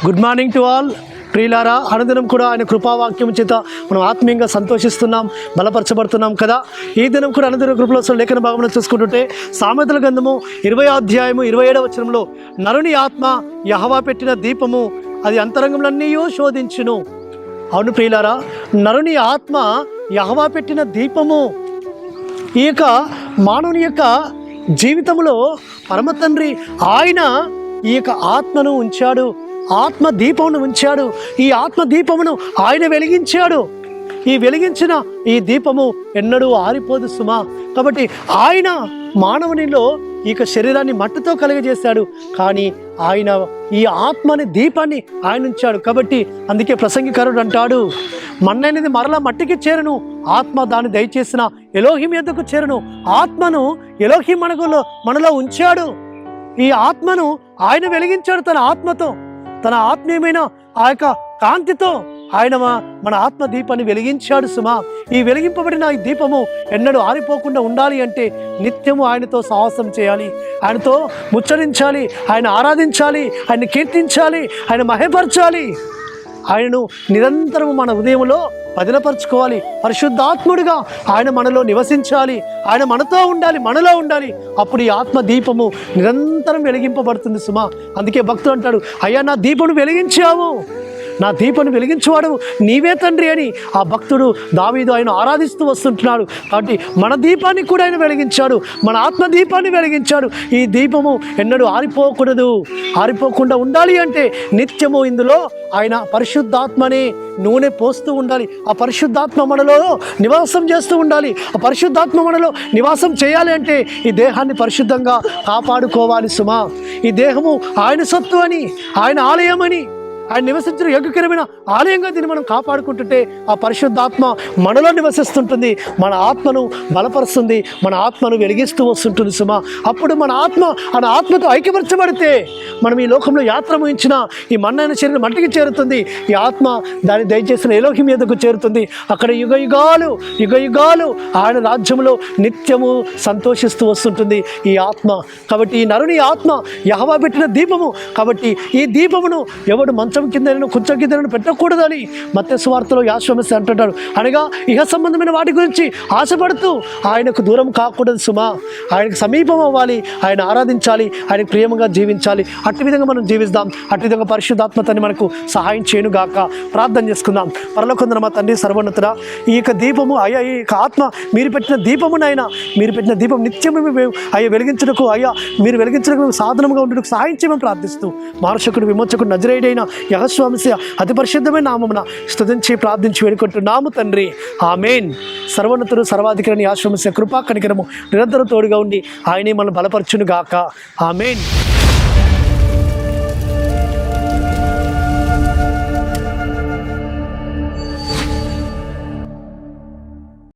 Good morning to all ప్రియులారా. అనుదినం కూడా ఆయన కృపావాక్యం చేత మనం ఆత్మీయంగా సంతోషిస్తున్నాం, బలపరచబడుతున్నాం కదా. ఈ దినం కూడా అనుదిన కృపలో లేఖన భాగంలో చూసుకుంటుంటే సామెతల గ్రంథము 20వ అధ్యాయము 27వ వచనంలో, నరుని ఆత్మ యెహోవా పెట్టిన దీపము, అది అంతరంగములన్నీ శోధించును. అవును ప్రియులారా, నరుని ఆత్మ యెహోవా పెట్టిన దీపము. ఈ యొక్క మానవుని యొక్క జీవితంలో పరమ తండ్రి ఆయన ఈ యొక్క ఆత్మను ఉంచాడు, ఆత్మ దీపమును ఉంచాడు. ఈ ఆత్మ దీపమును ఆయన వెలిగించాడు. ఈ వెలిగించిన ఈ దీపము ఎన్నడూ ఆరిపోదు సుమా. కాబట్టి ఆయన మానవునిలో ఈ శరీరాన్ని మట్టితో కలుగజేశాడు, కానీ ఆయన ఈ ఆత్మని దీపాన్ని ఆయన ఉంచాడు. కాబట్టి అందుకే ప్రసంగికారుడు అంటాడు, మన్నైనది మరలా మట్టికి చేరును, ఆత్మ దాన్ని దయచేసిన ఎలోహిం యొద్దకు చేరును. ఆత్మను ఎలోహిం మనలో ఉంచాడు. ఈ ఆత్మను ఆయన వెలిగించాడు. తన ఆత్మతో, తన ఆత్మీయమైన ఆ యొక్క కాంతితో ఆయన మన ఆత్మ దీపాన్ని వెలిగించాడు సుమా. ఈ వెలిగింపబడిన ఈ దీపము ఎన్నడూ ఆరిపోకుండా ఉండాలి అంటే నిత్యము ఆయనతో సాహసం చేయాలి, ఆయనతో ముచ్చరించాలి, ఆయన ఆరాధించాలి, ఆయన కీర్తించాలి, ఆయన మహిమపరచాలి. ఆయనను నిరంతరము మన హృదయంలో పదిలపరచుకోవాలి. పరిశుద్ధాత్ముడిగా ఆయన మనలో నివసించాలి, ఆయన మనతో ఉండాలి, మనలో ఉండాలి. అప్పుడు ఈ ఆత్మ దీపము నిరంతరం వెలిగింపబడుతుంది సుమా. అందుకే భక్తుడు అంటాడు, అయ్యా నా దీపను వెలిగించావు, నా దీపను వెలిగించేవాడు నీవే తండ్రి అని ఆ భక్తుడు దావీదు ఆయన ఆరాధిస్తూ వస్తుంటున్నాడు. కాబట్టి మన దీపాన్ని కూడా ఆయన వెలిగించాడు, మన ఆత్మ దీపాన్ని వెలిగించాడు. ఈ దీపము ఎన్నడూ ఆరిపోకూడదు, ఆరిపోకుండా ఉండాలి అంటే నిత్యము ఇందులో ఆయన పరిశుద్ధాత్మని నూనె పోస్తూ ఉండాలి. ఆ పరిశుద్ధాత్మ మనలో నివాసం చేస్తూ ఉండాలి. ఆ పరిశుద్ధాత్మ మనలో నివాసం చేయాలి అంటే ఈ దేహాన్ని పరిశుద్ధంగా కాపాడుకోవాలి సుమా. ఈ దేహము ఆయన సొత్తు అని, ఆయన ఆలయం అని, ఆయన నివసించిన యోగ్యకరమైన ఆలయంగా దీన్ని మనం కాపాడుకుంటుంటే ఆ పరిశుద్ధాత్మ మనలో నివసిస్తుంటుంది, మన ఆత్మను బలపరుస్తుంది, మన ఆత్మను వెలిగిస్తూ వస్తుంటుంది సుమా. అప్పుడు మన ఆత్మతో ఐక్యపరచబడితే మనం ఈ లోకంలో యాత్ర ముగించిన ఈ మన్నైన శరీరం మట్టికి చేరుతుంది. ఈ ఆత్మ దాన్ని దయచేసిన ఎలోహిం మీదకు చేరుతుంది. అక్కడ యుగ యుగాలు ఆయన రాజ్యంలో నిత్యము సంతోషిస్తూ వస్తుంటుంది ఈ ఆత్మ. కాబట్టి ఈ నరుని ఆత్మ యెహోవా పెట్టిన దీపము. కాబట్టి ఈ దీపమును ఎవడు మంచం కింద కొంచెం కింద పెట్టకూడదని మత్తయి సువార్తలో యాశ్వమసి అంటున్నాడు. అనగా ఇహ సంబంధమైన వాటి గురించి ఆశపడుతూ ఆయనకు దూరం కాకూడదు సుమా. ఆయనకు సమీపం అవ్వాలి, ఆయన ఆరాధించాలి, ఆయనకు ప్రేమగా జీవించాలి. అట్టి విధంగా మనం జీవిస్తాం. అట్టి విధంగా పరిశుద్ధాత్మతని మనకు సహాయం చేయను గాక. ప్రార్థన చేసుకుందాం. పరలోకమందున మా తండ్రి సర్వోన్నతుడా, ఈ యొక్క దీపము అయ్యా, ఈ యొక్క ఆత్మ మీరు పెట్టిన దీపమునైనా, మీరు పెట్టిన దీపం నిత్యము అయ్యా వెలిగించుటకు, అయ్యా మీరు వెలిగించడానికి సాధనంగా ఉండడానికి సహాయం చేయమని ప్రార్థిస్తూ మానసికుడు విమోచకుడు నజరేయుడైన యెహోవా అతి పరిశుద్ధమైన నామమున స్తుతించి ప్రార్థించి వేడుకుంటున్నాము తండ్రి, ఆమేన్. సర్వోన్నతుడు సర్వాధికారిని యెహోవా కృపా కనికరము నిరంతరం తోడుగా ఉండి ఆయనే మనల్ని బలపరచును గాక. ఆమేన్.